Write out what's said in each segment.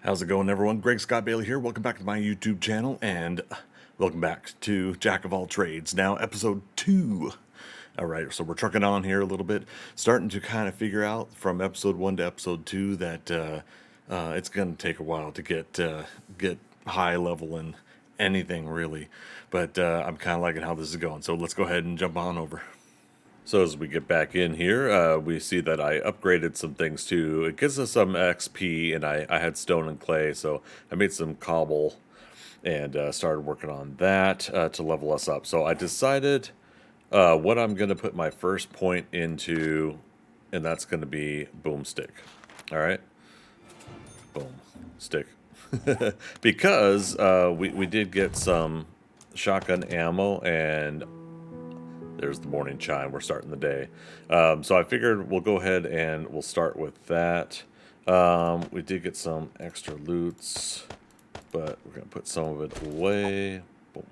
How's it going, everyone? Greg Scott Bailey here. Welcome back to my YouTube channel, and welcome back to Jack of All Trades. Now, episode 2. All right, so we're trucking on here a little bit, starting to kind of figure out from episode 1 to episode 2 that it's going to take a while to get high level in anything really. But I'm kind of liking how this is going. So let's go ahead and jump on over. So as we get back in here, we see that I upgraded some things too. It gives us some XP, and I had stone and clay, so I made some cobble and started working on that to level us up. So I decided what I'm going to put my first point into, and that's going to be boomstick. All right? Boom. Stick. Because we did get some shotgun ammo, and there's the morning chime. We're starting the day. So I figured we'll go ahead and we'll start with that. We did get some extra loots, but we're going to put some of it away. Boom.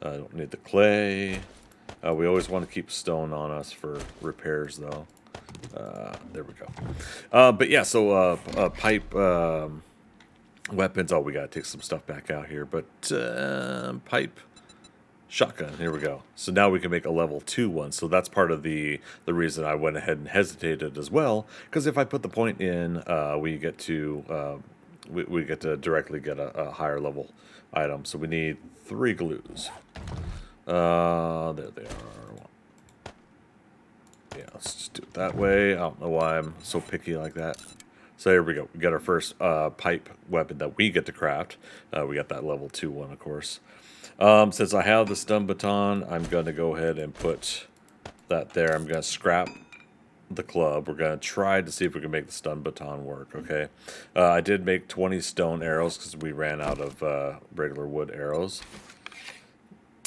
I don't need the clay. We always want to keep stone on us for repairs, though. There we go. But yeah, so pipe weapons. Oh, we got to take some stuff back out here. But pipe shotgun, here we go. So now we can make a level 2 one. So that's part of the reason I went ahead and hesitated as well. Because if I put the point in, we get to directly get a higher level item. So we need 3 glues. There they are. Yeah, let's just do it that way. I don't know why I'm so picky like that. So here we go. We got our first pipe weapon that we get to craft. We got that level 2 one, of course. Since I have the stun baton, I'm going to go ahead and put that there. I'm going to scrap the club. We're going to try to see if we can make the stun baton work, okay? I did make 20 stone arrows because we ran out of regular wood arrows.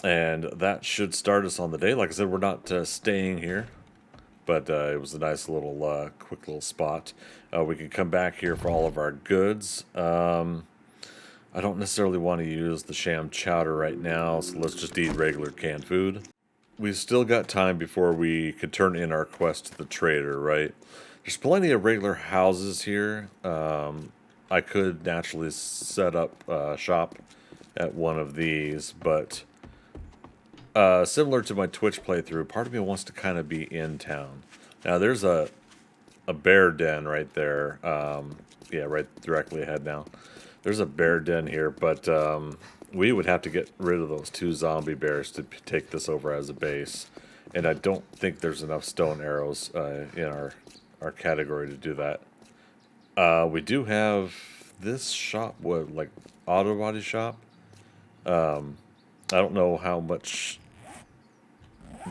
And that should start us on the day. Like I said, we're not staying here, but it was a nice little, quick little spot. We can come back here for all of our goods. I don't necessarily want to use the sham chowder right now, so let's just eat regular canned food. We've still got time before we could turn in our quest to the trader, right? There's plenty of regular houses here. I could naturally set up shop at one of these, but similar to my Twitch playthrough, part of me wants to kind of be in town. Now, there's a bear den right there. Yeah, right directly ahead now. There's a bear den here, but we would have to get rid of those 2 zombie bears to take this over as a base. And I don't think there's enough stone arrows in our category to do that. We do have this shop, what, like auto body shop? I don't know how much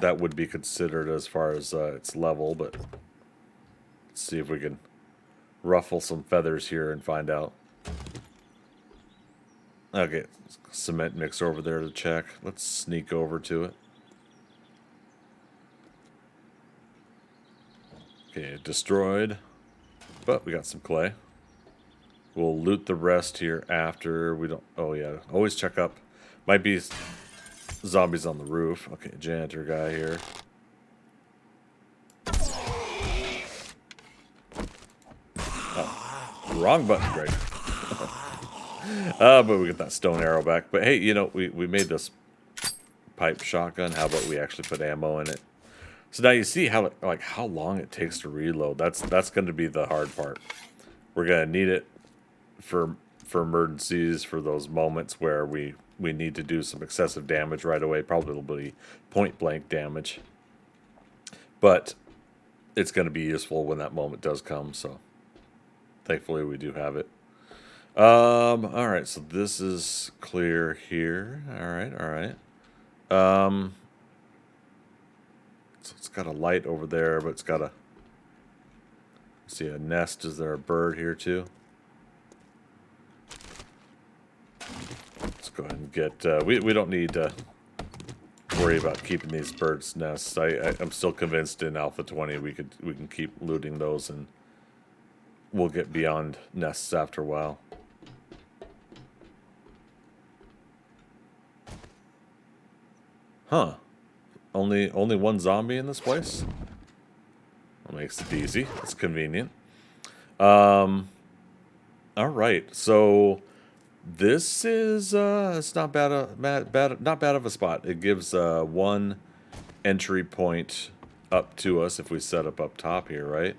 that would be considered as far as its level, but let's see if we can ruffle some feathers here and find out. Okay, cement mixer over there to check. Let's sneak over to it. Okay, destroyed. But we got some clay. We'll loot the rest here after. We don't... Oh, yeah. Always check up. Might be zombies on the roof. Okay, janitor guy here. Oh, wrong button, Greg. But we get that stone arrow back. But hey, you know, we made this pipe shotgun. How about we actually put ammo in it? So now you see how long it takes to reload. That's going to be the hard part. We're going to need it for emergencies, for those moments where we need to do some excessive damage right away. Probably will be point blank damage. But it's going to be useful when that moment does come. So thankfully we do have it. All right, so this is clear here. All right. So it's got a light over there, but it's got a... See a nest. Is there a bird here too? Let's go ahead and get... we don't need to worry about keeping these birds' nests. I'm still convinced in Alpha 20 we can keep looting those, and we'll get beyond nests after a while. Huh. Only 1 zombie in this place? That makes it easy. It's convenient. All right, so this is it's not not bad of a spot. It gives one entry point up to us if we set up top here, right?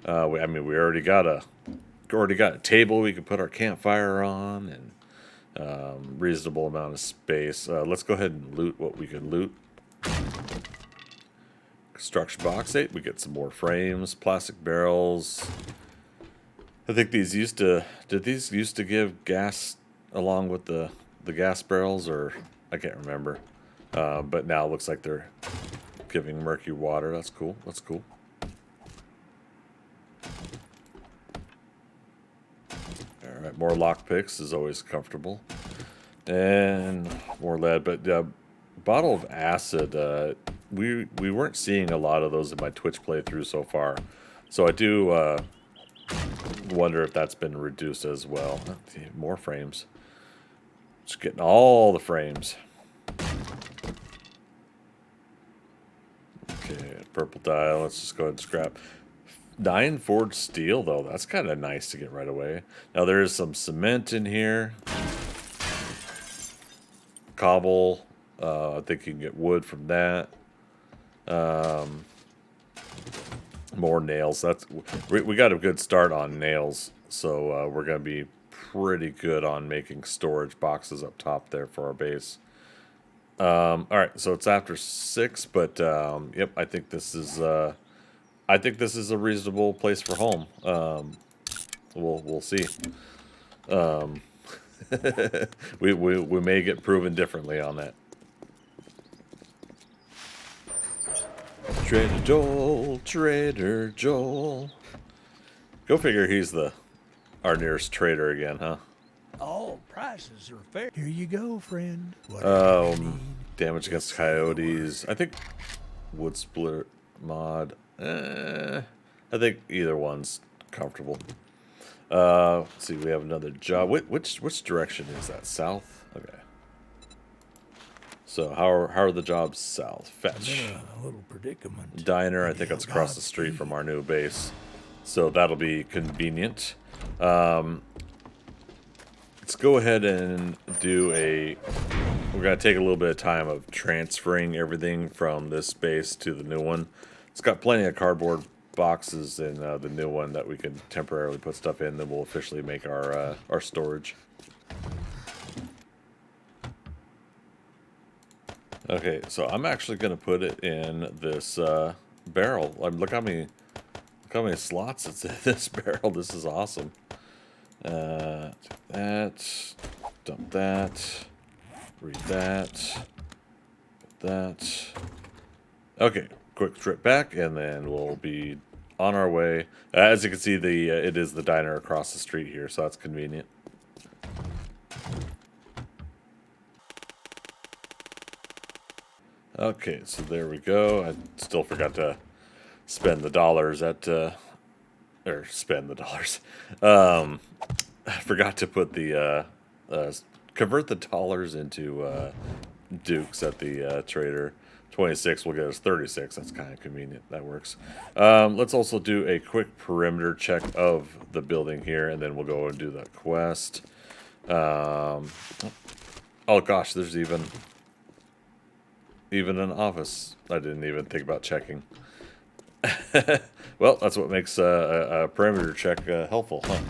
I mean, we already got a table we can put our campfire on, and reasonable amount of space. Let's go ahead and loot what we can loot. Construction box 8. We get some more frames, plastic barrels. I think these used to. Did these used to give gas along with the gas barrels, or I can't remember. But now it looks like they're giving murky water. That's cool. That's cool. All right, more lockpicks is always comfortable, and more lead. But bottle of acid. We weren't seeing a lot of those in my Twitch playthrough so far, so I do wonder if that's been reduced as well. More frames. Just getting all the frames. Okay, purple dye. Let's just go ahead and scrap. 9 forged steel, though. That's kind of nice to get right away. Now, there is some cement in here. Cobble. I think you can get wood from that. More nails. We got a good start on nails, so we're going to be pretty good on making storage boxes up top there for our base. All right, so it's after 6, but yep, I think this is a reasonable place for home. We'll see. We may get proven differently on that. Trader Joel, Trader Joel. Go figure he's our nearest trader again, huh? All prices are fair. Here you go, friend. Damage against coyotes. I think wood splitter mod. I think either one's comfortable. Let's see, we have another job. Which direction is that? South? Okay. So how are the jobs south? Fetch. A little predicament. Diner, I think it's across the street from our new base. So that'll be convenient. Let's go ahead and do we're going to take a little bit of time of transferring everything from this base to the new one. It's got plenty of cardboard boxes in the new one that we can temporarily put stuff in. Then we'll officially make our storage. Okay, so I'm actually going to put it in this barrel. Look how many slots it's in this barrel. This is awesome. That, dump that, read that, that. Okay, quick trip back, and then we'll be on our way. As you can see, it is the diner across the street here, so that's convenient. Okay, so there we go. I still forgot to spend the dollars I forgot to put convert the dollars into dukes at the trader. 26 will get us 36. That's kind of convenient. That works. Let's also do a quick perimeter check of the building here, and then we'll go and do the quest. Oh gosh, there's even an office. I didn't even think about checking. Well, that's what makes a perimeter check helpful, huh?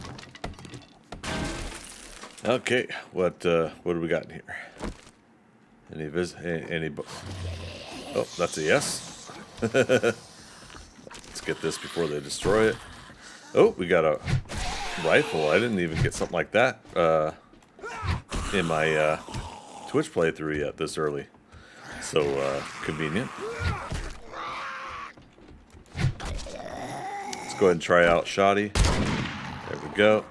Okay, what do we got in here? Any oh, that's a yes. Let's get this before they destroy it. Oh, we got a rifle. I didn't even get something like that in my Twitch playthrough yet this early. So convenient. Let's go ahead and try out Shoddy. There we go.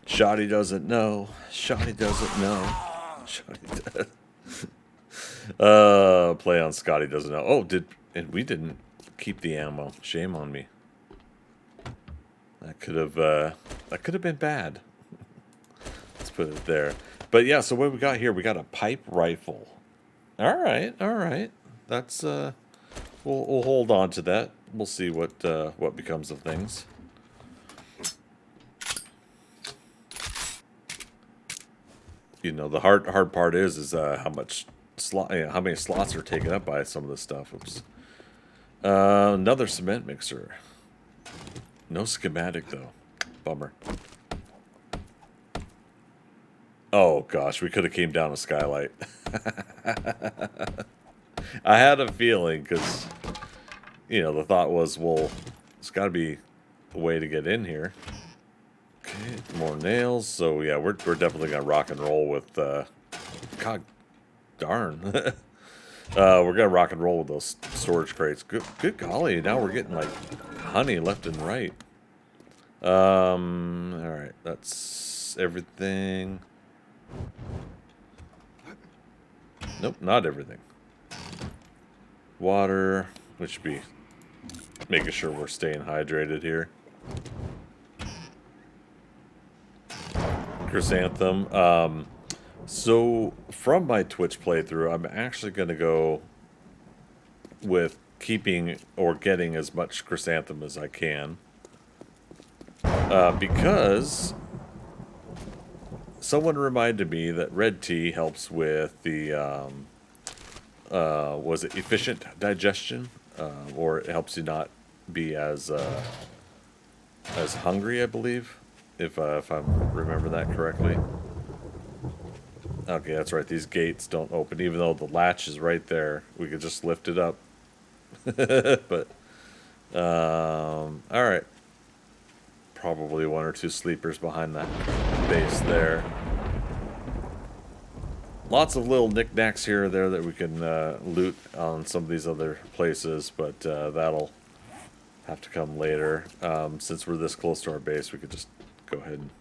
Shoddy doesn't know. Shoddy doesn't know. Shoddy does. Play on Scotty doesn't know. Oh, and we didn't keep the ammo. Shame on me. That could have been bad. Let's put it there. But yeah, so what we got here? We got a pipe rifle. All right. That's we'll hold on to that. We'll see what becomes of things. the hard part is how much how many slots are taken up by some of this stuff. Oops. Another cement mixer. No schematic though. Bummer. Oh gosh, we could have came down a skylight. I had a feeling because the thought was, well, it's got to be a way to get in here. Okay, more nails. So yeah, we're definitely gonna rock and roll with. God darn. We're gonna rock and roll with those storage crates. Good golly! Now we're getting like honey left and right. All right, that's everything. Nope, not everything. Water, we should be making sure we're staying hydrated here. Chrysanthemum. So from my Twitch playthrough, I'm actually going to go with keeping or getting as much chrysanthemum as I can. Because someone reminded me that red tea helps with the, was it efficient digestion? Or it helps you not be as hungry, I believe, if I remember that correctly. Okay, that's right. These gates don't open, even though the latch is right there. We could just lift it up. But, all right. Probably one or two sleepers behind that base there. Lots of little knickknacks here or there that we can loot on some of these other places, but that'll have to come later. Since we're this close to our base, we could just go ahead and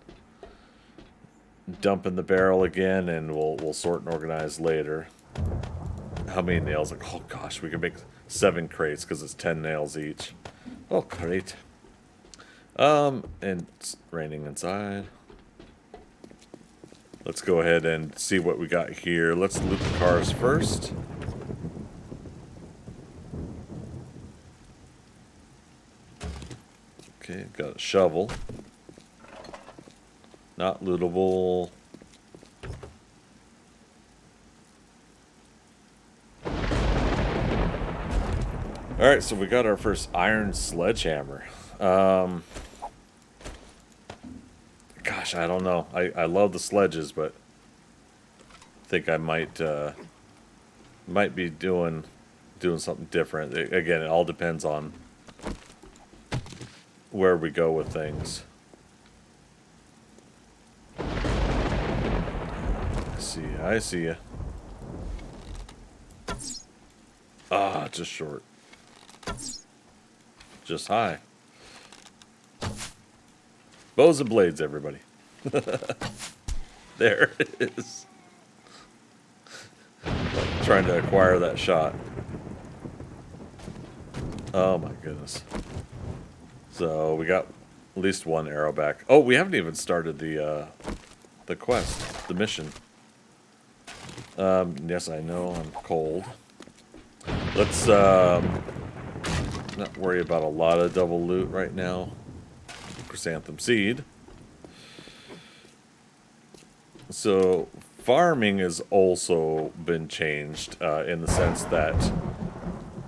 dump in the barrel again, and we'll sort and organize later. How many nails? Like, oh gosh, we can make 7 crates because it's 10 nails each. Oh, crate. And it's raining inside. Let's go ahead and see what we got here. Let's loot the cars first. Okay, got a shovel. Not lootable. Alright, so we got our first iron sledgehammer. Gosh, I don't know. I love the sledges, but I think I might be doing something different. Again, it all depends on where we go with things. I see ya. Ah, just short. Just high. Bows and blades, everybody. There it is. Trying to acquire that shot. Oh my goodness. So we got at least one arrow back. Oh, we haven't even started the quest, the mission. Yes, I know I'm cold. Let's not worry about a lot of double loot right now. Chrysanthemum Seed. So farming has also been changed in the sense that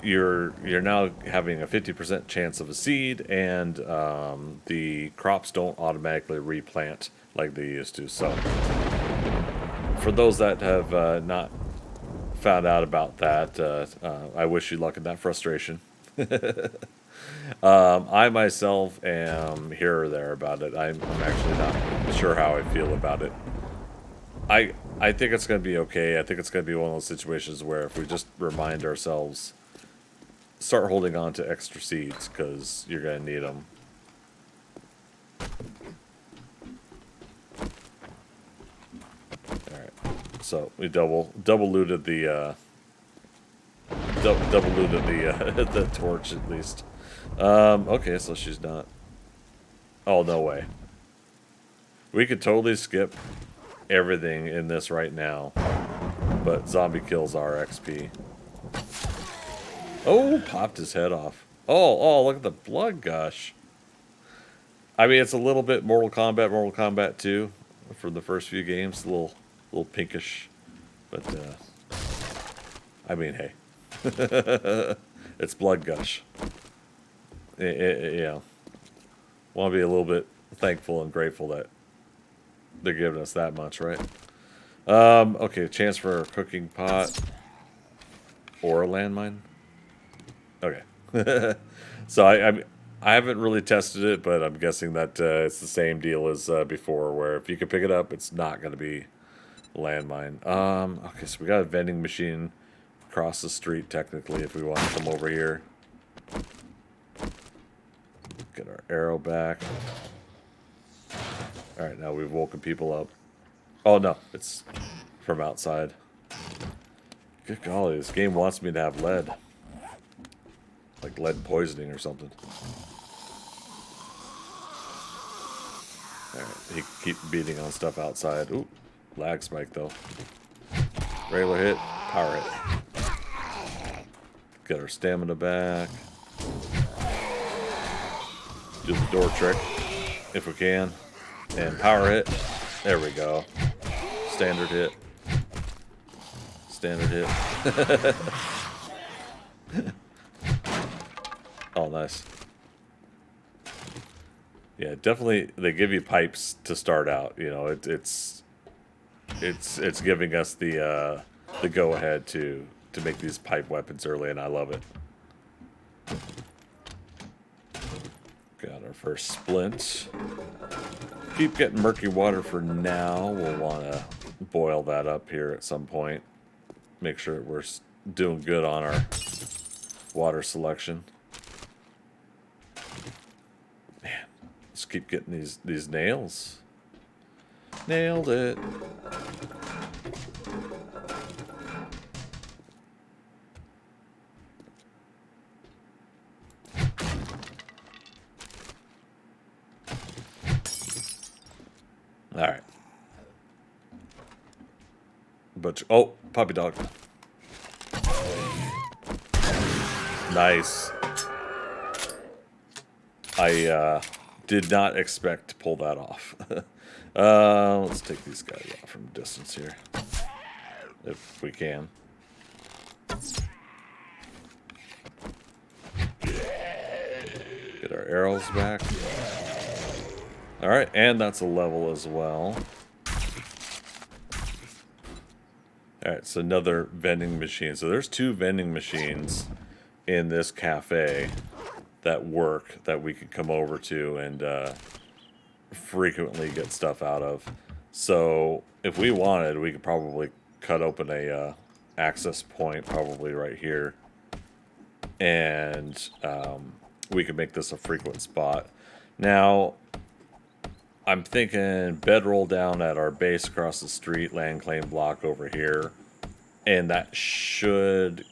you're now having a 50% chance of a seed, and the crops don't automatically replant like they used to. So for those that have not found out about that, I wish you luck in that frustration. I myself am here or there about it. I'm actually not sure how I feel about it. I think it's going to be okay. I think it's going to be one of those situations where if we just remind ourselves, start holding on to extra seeds, because you're going to need them. Alright, so we double looted the double looted the the torch at least. Okay, so she's not. Oh, no way. We could totally skip everything in this right now, but zombie kills our XP. Oh, popped his head off. Oh, look at the blood gush. I mean, it's a little bit Mortal Kombat 2 for the first few games. A little little pinkish. But, I mean, hey. It's blood gush. Yeah. Want to be a little bit thankful and grateful that they're giving us that much, right? Okay, chance for a cooking pot or a landmine. Okay. So I haven't really tested it, but I'm guessing that it's the same deal as before, where if you can pick it up, it's not going to be landmine. Okay, so we got a vending machine across the street, technically, if we want to come over here. Get our arrow back. Alright, now we've woken people up. Oh, no, it's from outside. Good golly, this game wants me to have lead. Like lead poisoning or something. Alright, he can keep beating on stuff outside. Ooh, lag spike though. Regular hit, power hit. Get our stamina back. Do the door trick, if we can. And power hit. There we go. Standard hit. Standard hit. Oh, nice. Yeah, definitely. They give you pipes to start out. You know, it's giving us the go ahead to make these pipe weapons early, and I love it. Got our first splint. Keep getting murky water for now. We'll want to boil that up here at some point. Make sure we're doing good on our water selection. Man, let's keep getting these nails. Nailed it. All right. But oh, puppy dog. Nice. I did not expect to pull that off. Let's take these guys out from a distance here, if we can. Get our arrows back. All right, and that's a level as well. All right, so another vending machine. So there's 2 vending machines in this cafe that work that we could come over to and frequently get stuff out of. So if we wanted, we could probably cut open a access point, probably right here, and we could make this a frequent spot. Now, I'm thinking bedroll down at our base across the street, land claim block over here, and that should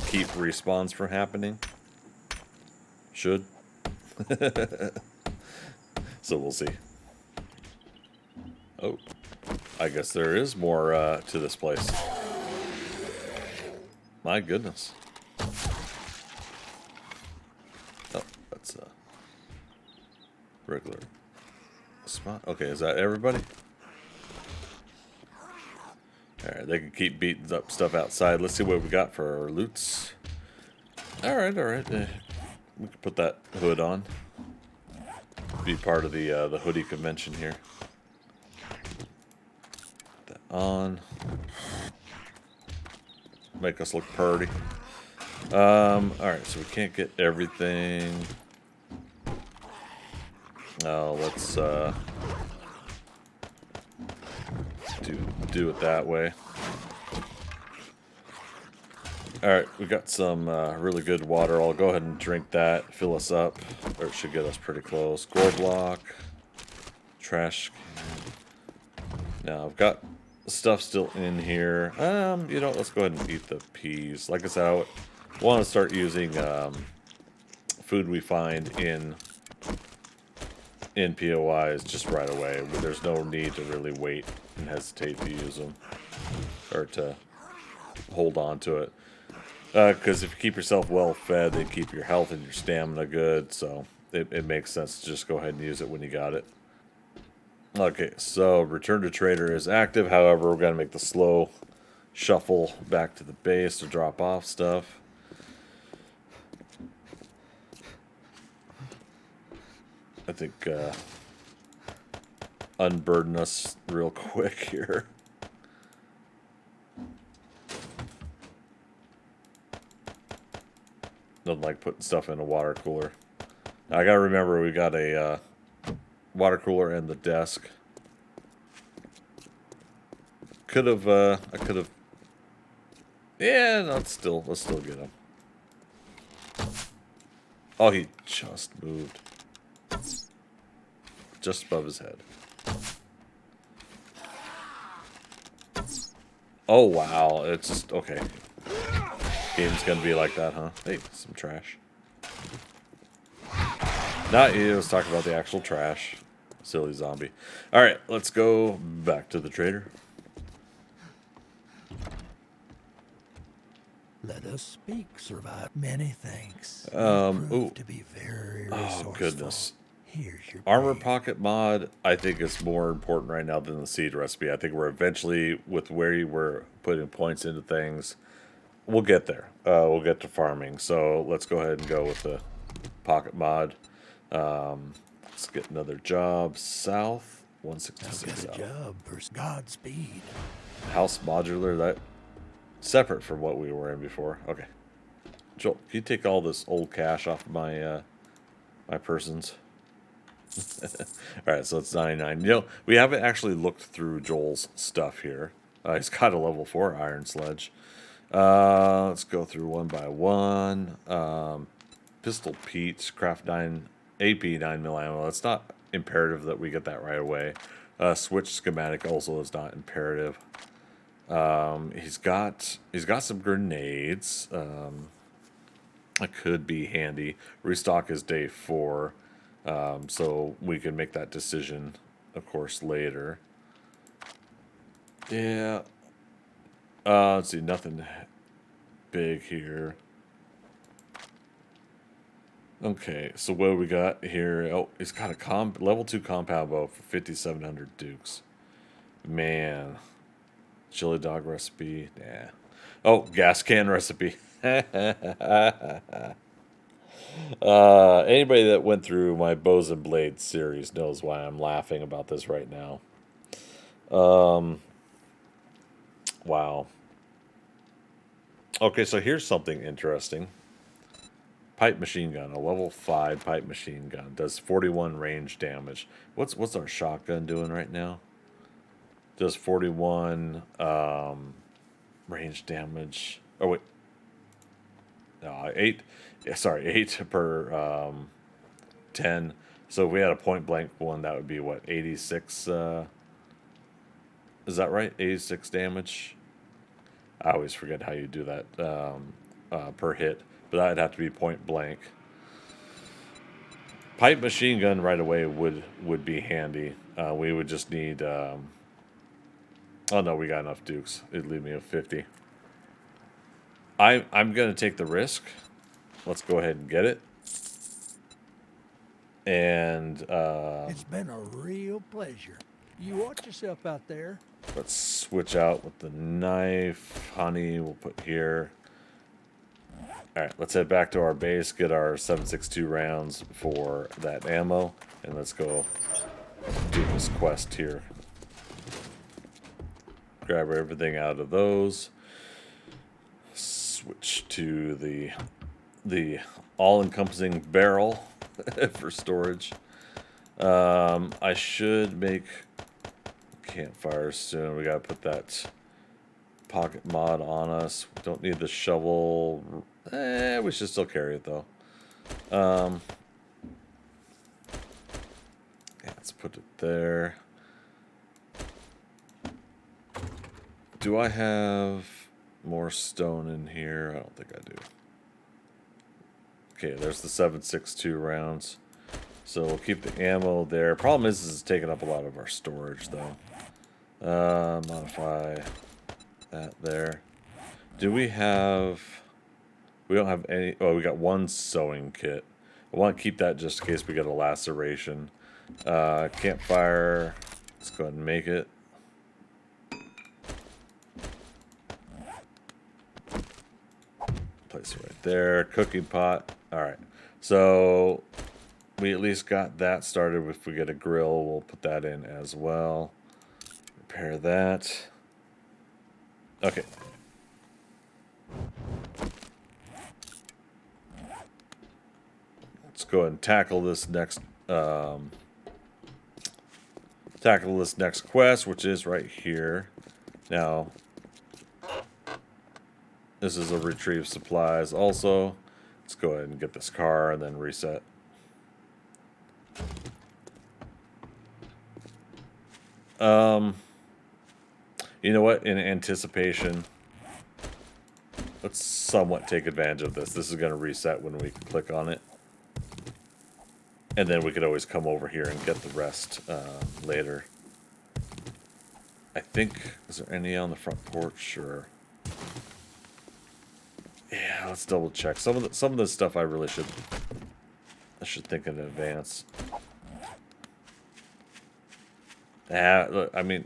keep respawns from happening. Should. So we'll see. Oh, I guess there is more to this place. My goodness. Oh, that's a regular spot. Okay, is that everybody? Alright, they can keep beating up stuff outside. Let's see what we got for our loots. Alright, alright. We can put that hood on. Be part of the hoodie convention here. Put that on. Make us look purty. Alright, so we can't get everything. Let's do it that way. Alright, we got some really good water. I'll go ahead and drink that, fill us up, or it should get us pretty close. Gore block, trash can. Now, I've got stuff still in here. You know, let's go ahead and eat the peas. Like I said, I want to start using food we find in POIs just right away. There's no need to really wait and hesitate to use them or to hold on to it. Because if you keep yourself well fed, they keep your health and your stamina good, so it makes sense to just go ahead and use it when you got it. Okay, so return to trader is active. However, we're going to make the slow shuffle back to the base to drop off stuff. I think unburden us real quick here. Doesn't like putting stuff in a water cooler. Now, I gotta remember we got a water cooler and the desk. Could have, I could have. Yeah, no, let's still get him. Oh, he just moved, just above his head. Oh wow, it's just okay. Game's gonna be like that, huh? Hey, some trash. Not you. Let's talk about the actual trash. Silly zombie. All right, let's go back to the trader. Let us speak, survive. Many thanks. Ooh. To be very resourceful. Oh goodness. Here's your Armor pay. pocket mod, I think is more important right now than the seed recipe. I think we're eventually, with where we're putting points into things, we'll get there. We'll get to farming. So let's go ahead and go with the pocket mod. Let's get another job south. Now 166 got a south. job for Godspeed. House modular, that separate from what we were in before. Okay. Joel, can you take all this old cash off of my my persons? Alright, so it's 99. You know, we haven't actually looked through Joel's stuff here. He's got a level 4 iron sledge. Let's go through one by one. Pistol Pete, craft 9 AP 9mm ammo. It's not imperative that we get that right away. Switch schematic also is not imperative. He's got some grenades. That could be handy. Restock is day 4. So we can make that decision, of course, later. Yeah. Let's see, nothing big here. Okay, so what do we got here? Oh, he's got a level 2 compound bow for 5,700 dukes. Man. Chili dog recipe. Nah. Oh, gas can recipe. Anybody that went through my Bows and Blades series knows why I'm laughing about this right now. Wow. Okay, so here's something interesting. Pipe machine gun, a level 5 pipe machine gun, does 41 range damage. What's our shotgun doing right now? Does 41 range damage. Oh wait, no, 8. Yeah, sorry, 8 per 10. So if we had a point blank one, that would be what, 86? Is that right? 86 damage. I always forget how you do that per hit, but that'd have to be point blank. Pipe machine gun right away would be handy. We would just need. Oh no, we got enough dukes. It'd leave me with 50. I'm gonna take the risk. Let's go ahead and get it. And It's been a real pleasure. You watch yourself out there. let's switch out with the knife. Honey, we'll put here. Alright, let's head back to our base, get our 7.62 rounds for that ammo, and let's go do this quest here. Grab everything out of those. Switch to the all-encompassing barrel for storage. I should make campfires soon. We gotta put that pocket mod on us. We don't need the shovel. We should still carry it though. Yeah, let's put it there. Do I have more stone in here? I don't think I do. Okay, there's the 7.62 rounds. So we'll keep the ammo there. Problem is it's taking up a lot of our storage though. Modify that there. Do we have... We don't have any... Oh, we got one sewing kit. I want to keep that just in case we get a laceration. Campfire. Let's go ahead and make it. Place it right there. Cooking pot. All right. So we at least got that started. If we get a grill, we'll put that in as well. Repair that. Okay. Let's go ahead and tackle this next quest, which is right here. Now, this is a retrieve supplies also. Let's go ahead and get this car and then reset. You know what? In anticipation, let's somewhat take advantage of this. This is going to reset when we click on it. And then we could always come over here and get the rest later. I think, is there any on the front porch? Or yeah, let's double check. Some of this stuff I should think in advance. Look, I mean,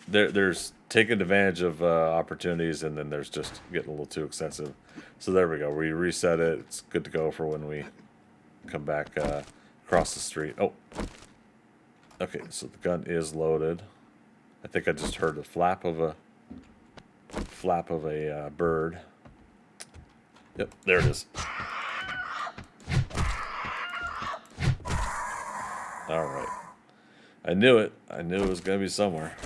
there's taking advantage of opportunities, and then there's just getting a little too excessive. So there we go. We reset it. It's good to go for when we come back across the street. Oh, okay. So the gun is loaded. I think I just heard the flap of a bird. Yep, there it is. All right. I knew it. I knew it was going to be somewhere.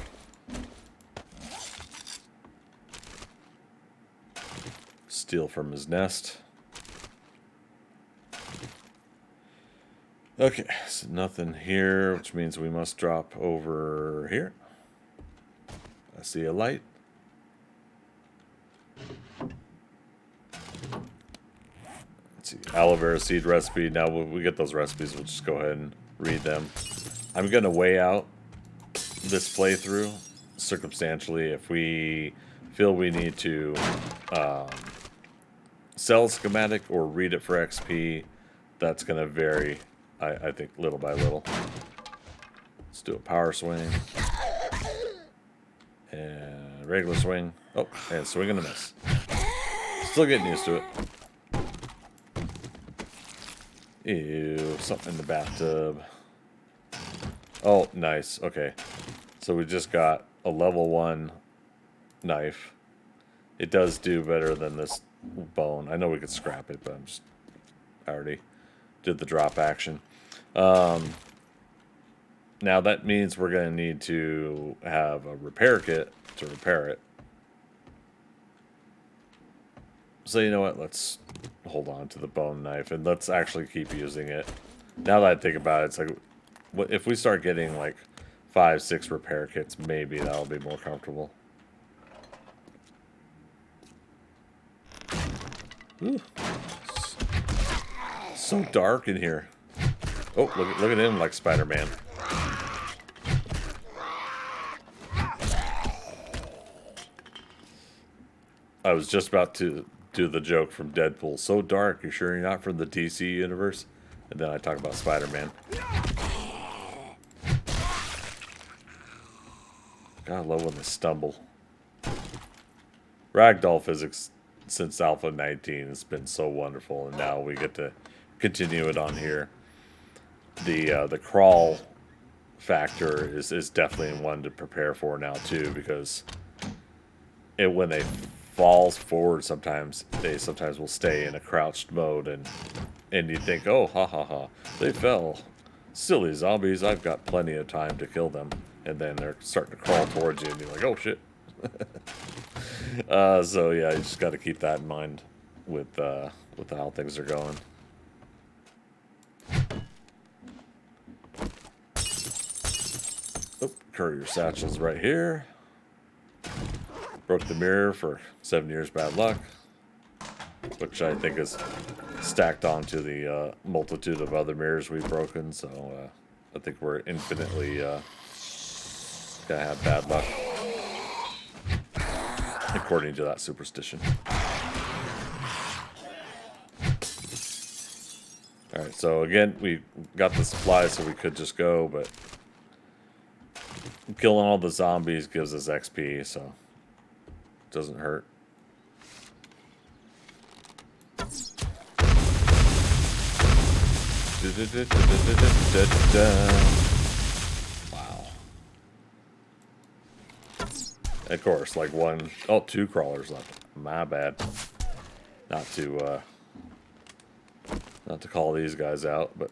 Steal from his nest. Okay, so nothing here, which means we must drop over here. I see a light. Let's see, aloe vera seed recipe. Now when we get those recipes, we'll just go ahead and read them. I'm going to weigh out this playthrough circumstantially. If we feel we need to sell a schematic or read it for XP, that's going to vary, I think, little by little. Let's do a power swing. And regular swing. Oh, and swing and a miss. Still getting used to it. Ew, something in the bathtub. Oh, nice. Okay. So we just got a level 1 knife. It does do better than this bone. I know we could scrap it, but I already did the drop action. Now that means we're going to need to have a repair kit to repair it. So you know what? Let's hold on to the bone knife and let's actually keep using it. Now that I think about it, it's like, what if we start getting like 5, 6 repair kits? Maybe that'll be more comfortable. Ooh. So dark in here. Oh, look at him like Spider-Man. I was just about to do the joke from Deadpool. So dark, you sure you're not from the DC universe? And then I talk about Spider-Man. God, I love when they stumble. Ragdoll physics since Alpha 19 has been so wonderful, and now we get to continue it on here. The crawl factor is definitely one to prepare for now too, because when they fall forward, sometimes will stay in a crouched mode, and you think, oh, ha ha ha, they fell. Silly zombies, I've got plenty of time to kill them. And then they're starting to crawl towards you, and you're like, oh shit. So yeah, you just got to keep that in mind with how things are going. Oh, courier satchel's right here. Broke the mirror for 7 years bad luck, which I think is stacked onto the multitude of other mirrors we've broken. So I think we're infinitely gonna have bad luck, according to that superstition. Alright, so again, we got the supplies, so we could just go, but killing all the zombies gives us XP, so it doesn't hurt. Wow. Of course, like two crawlers left. My bad. Not to call these guys out, but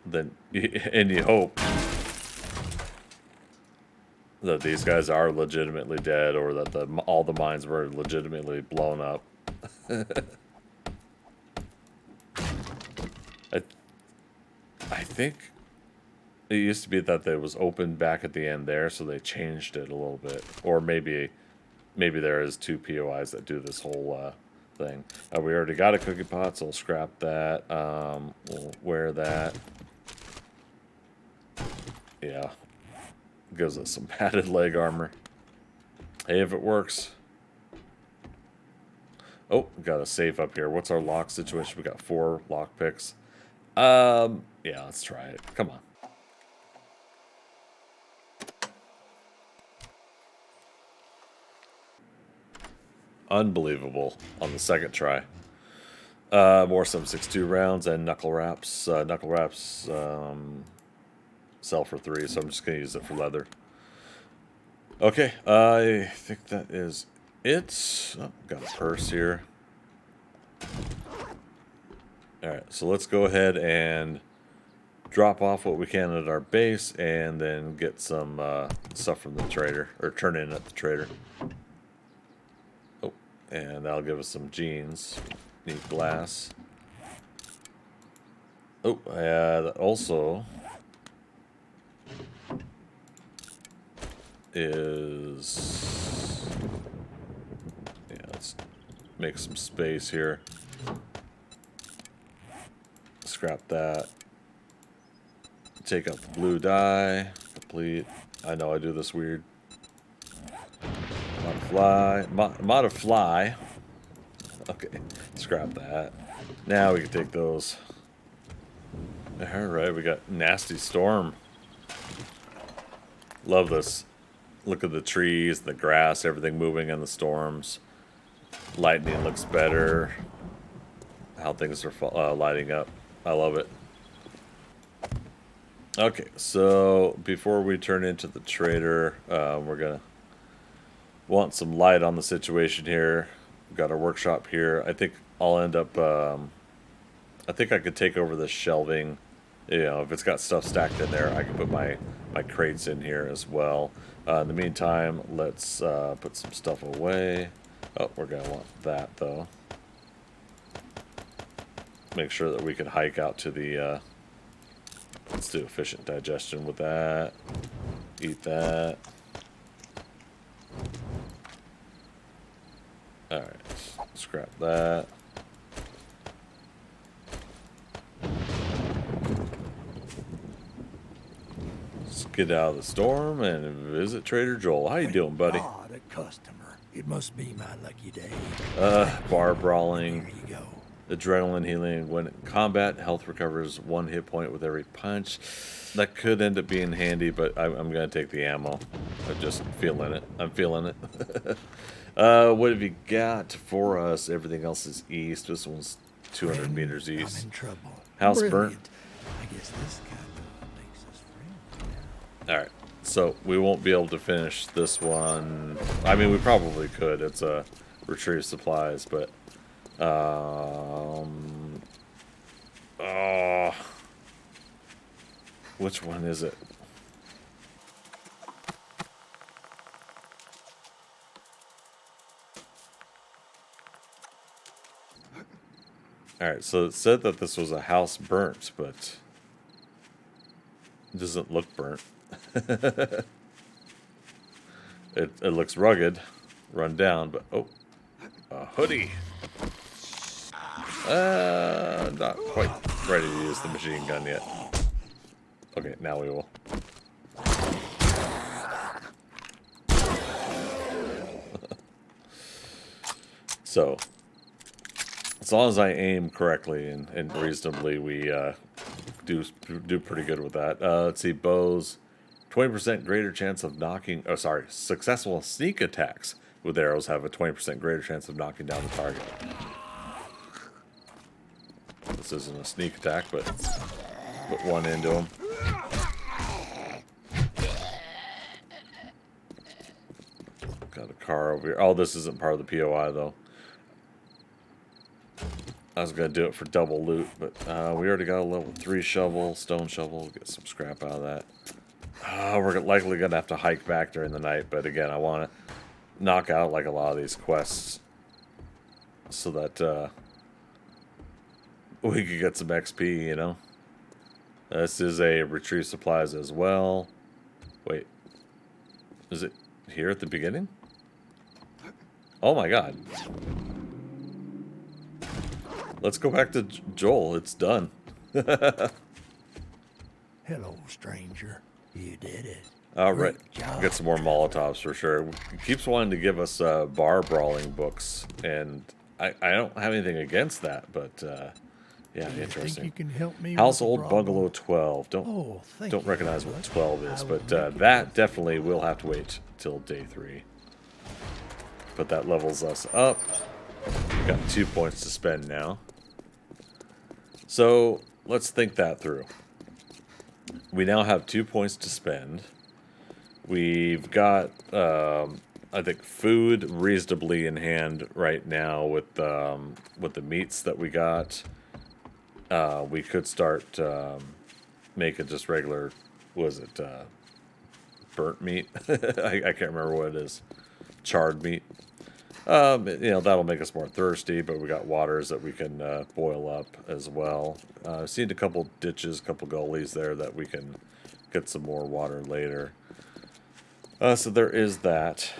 then and you hope that these guys are legitimately dead, or that all the mines were legitimately blown up. I think it used to be that it was open back at the end there, so they changed it a little bit, or maybe there is 2 POIs that do this whole thing. We already got a cookie pot, so we'll scrap that. We'll wear that. Yeah. Gives us some padded leg armor. Hey, if it works. Oh, got a safe up here. What's our lock situation? We got 4 lock picks. Yeah, let's try it. Come on. Unbelievable on the second try. More 7.62 rounds and knuckle wraps. Knuckle wraps sell for 3, so I'm just going to use it for leather. Okay, I think that is it. Oh, got a purse here. Alright, so let's go ahead and drop off what we can at our base and then get some stuff from the trader, or turn in at the trader. Oh, and that'll give us some jeans. Need glass. Oh, that also is... Yeah, let's make some space here. Scrap that. Take out the blue dye. Complete. I know I do this weird. Modify. Okay. Scrap that. Now we can take those. Alright, we got Nasty Storm. Love this. Look at the trees, the grass, everything moving in the storms. Lightning looks better. How things are lighting up. I love it. Okay, so before we turn into the trader, we're gonna want some light on the situation here. We've got our workshop here. I think I'll end up. I think I could take over the shelving. You know, if it's got stuff stacked in there, I can put my crates in here as well. In the meantime, let's put some stuff away. Oh, we're gonna want that though. Make sure that we can hike out to the. Let's do efficient digestion with that. Eat that. Alright, scrap that. Let's get out of the storm and visit Trader Joel. How you doing, buddy? God, a customer. It must be my lucky day. Bar brawling. Here you go. Adrenaline healing. When in combat, health recovers 1 hit point with every punch. That could end up being handy, but I'm going to take the ammo. I'm just feeling it. I'm feeling it. What have you got for us? Everything else is east. This one's 200 Friend, meters I'm east. in trouble. House Brilliant. burnt. I guess this kind of makes us friends. Alright, so we won't be able to finish this one. I mean, we probably could. It's a retrieve supplies, but... which one is it? Alright, so it said that this was a house burnt, but it doesn't look burnt. It looks rugged, run down, but oh, a hoodie. Not quite ready to use the machine gun yet. Okay, now we will. So, as long as I aim correctly and reasonably, we do pretty good with that. Let's see, bows, 20% greater chance of knocking. Oh, sorry, successful sneak attacks with arrows have a 20% greater chance of knocking down the target. This isn't a sneak attack, but put one into him. Got a car over here. Oh, this isn't part of the POI though. I was gonna do it for double loot, but we already got a level 3 shovel, stone shovel. Get some scrap out of that. We're likely gonna have to hike back during the night, but again, I want to knock out like a lot of these quests so that we could get some XP. You know, this is a retrieve supplies as well. Wait, is it here at the beginning? Oh my god. Let's go back to Joel. It's done. Hello, stranger. You did it. All right. Great job. Get some more Molotovs for sure. He keeps wanting to give us bar brawling books, and I don't have anything against that, but yeah, You interesting. think you can help me Household with the problem? Bungalow 12. Don't recognize what 12 is, but that definitely will have to wait till day 3. But that levels us up. We've got 2 points to spend now. So let's think that through. We now have 2 points to spend. We've got, I think, food reasonably in hand right now with the meats that we got. We could start making just regular, was it burnt meat? I can't remember what it is. Charred meat. You know, that'll make us more thirsty, but we got waters that we can boil up as well. I've seen a couple ditches, couple gullies there that we can get some more water later. So there is that.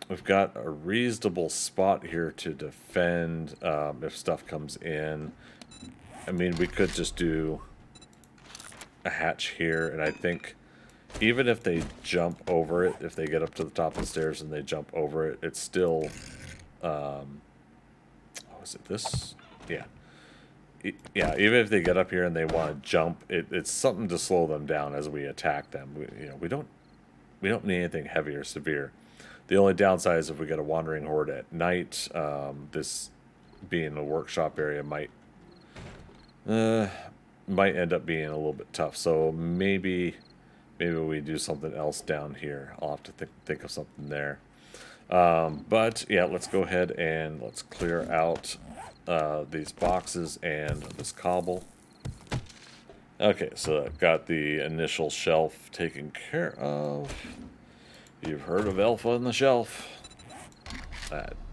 We've got a reasonable spot here to defend if stuff comes in. I mean, we could just do a hatch here, and I think even if they jump over it, if they get up to the top of the stairs and they jump over it, it's still, oh, is it this? Yeah. Yeah, even if they get up here and they want to jump, it's something to slow them down as we attack them. We don't need anything heavy or severe. The only downside is if we get a wandering horde at night, this being a workshop area might end up being a little bit tough. So maybe we do something else down here. I'll have to think of something there. But yeah, let's go ahead and let's clear out these boxes and this cobble. Okay, so I've got the initial shelf taken care of. You've heard of Alpha on the shelf.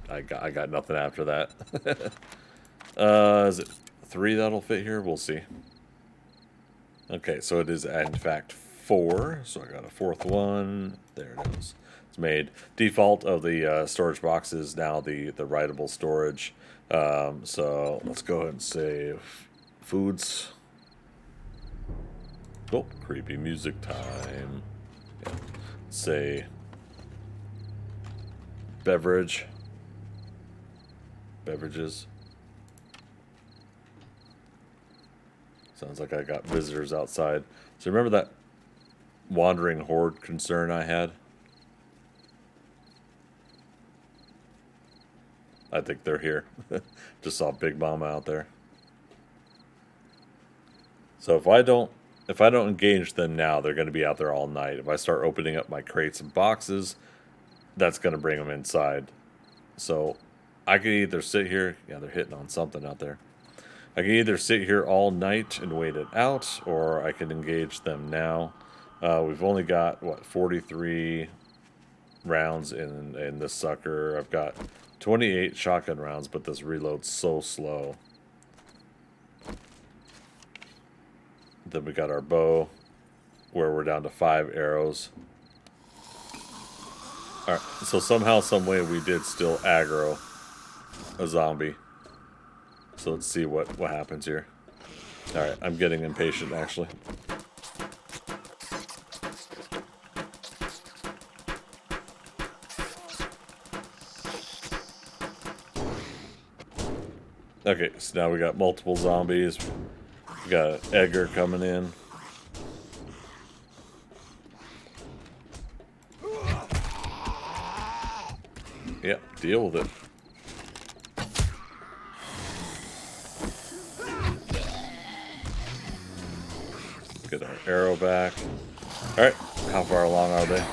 I got nothing after that. Is it 3 that'll fit here? We'll see. Okay, so it is in fact 4. So I got a 4th one. There it is. It's made. Default of the storage box is now the writable storage. So let's go ahead and save foods. Oh, creepy music time. Yeah. Say beverages. Sounds like I got visitors outside. So remember that wandering horde concern I had? I think they're here. Just saw Big Mama out there. So if I don't engage them now, they're going to be out there all night. If I start opening up my crates and boxes, that's going to bring them inside. So I can either sit here. Yeah, they're hitting on something out there. I can either sit here all night and wait it out, or I can engage them now. We've only got, 43 rounds in this sucker. I've got 28 shotgun rounds, but this reloads so slow. Then we got our bow, where we're down to 5 arrows. Alright, so somehow, some way, we did still aggro a zombie. So let's see what happens here. Alright, I'm getting impatient, actually. Okay, so now we got multiple zombies. We got Edgar coming in. Yep, deal with it. Get our arrow back. Alright, how far along are they?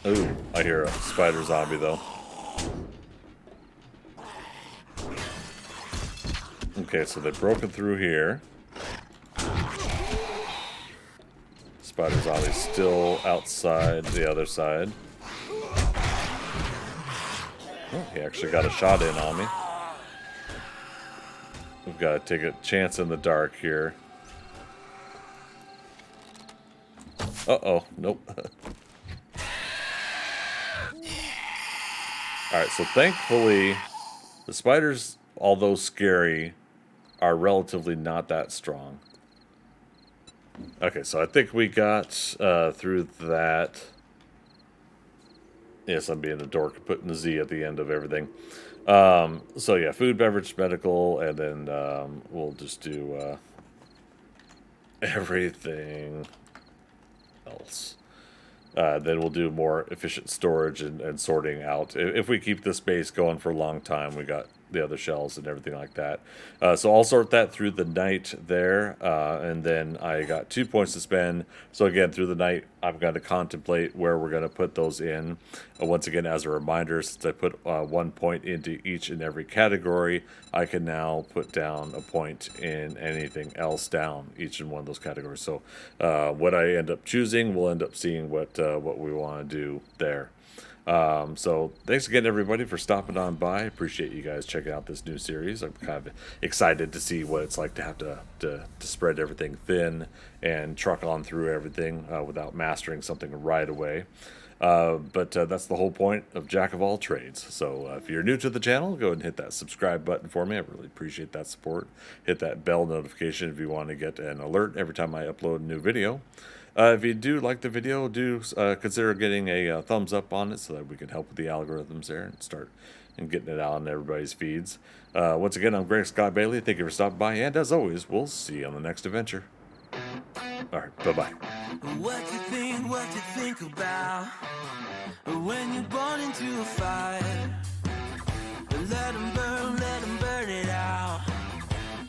Ooh, I hear a spider zombie though. Okay, so they've broken through here. Spider zombie's still outside the other side. Oh, he actually got a shot in on me. We've got to take a chance in the dark here. Uh-oh, nope. Alright, so thankfully, the spiders, although scary, are relatively not that strong. Okay, so I think we got through that. Yes, I'm being a dork, putting the Z at the end of everything. So yeah, food, beverage, medical, and then we'll just do everything else. Then we'll do more efficient storage and sorting out. If we keep this base going for a long time, we got the other shells and everything like that. So I'll sort that through the night there, and then I got 2 points to spend. So again, through the night, I'm going to contemplate where we're going to put those in. Once again, as a reminder, since I put 1 point into each and every category, I can now put down a point in anything else down each in one of those categories. So what I end up choosing, we'll end up seeing what we want to do there. So thanks again, everybody, for stopping on by. Appreciate you guys checking out this new series. I'm kind of excited to see what it's like to have to spread everything thin and truck on through everything without mastering something right away. But that's the whole point of Jack of all trades. So if you're new to the channel, go ahead and hit that subscribe button for me. I really appreciate that support. Hit that bell notification if you want to get an alert every time I upload a new video. If you do like the video, do consider getting a thumbs up on it so that we can help with the algorithms there and start and getting it out on everybody's feeds. Once again, I'm Greg Scott Bailey. Thank you for stopping by, and as always, we'll see you on the next adventure. All right, bye-bye. What you think about when you're born into a fire? Let them burn it out.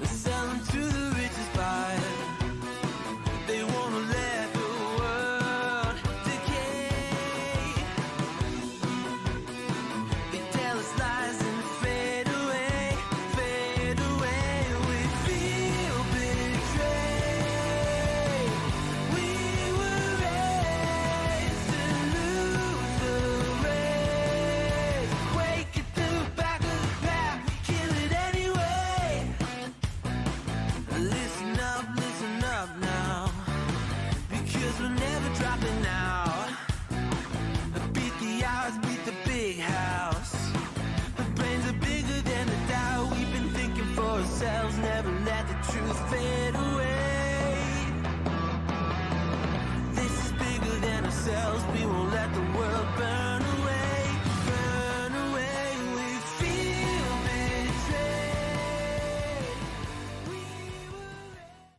Sell them to the richest buyer. They wanna let the world decay. They tell us lies and fade away. We feel betrayed. We were raised to lose the race. Wake at the back of the pack, kill it anyway. Listen up now, because we're never dropping out. Beat the odds, beat the big house. The brains are bigger than the doubt. We've been thinking for ourselves, never let the truth fade away. This is bigger than ourselves, we won't let the world burn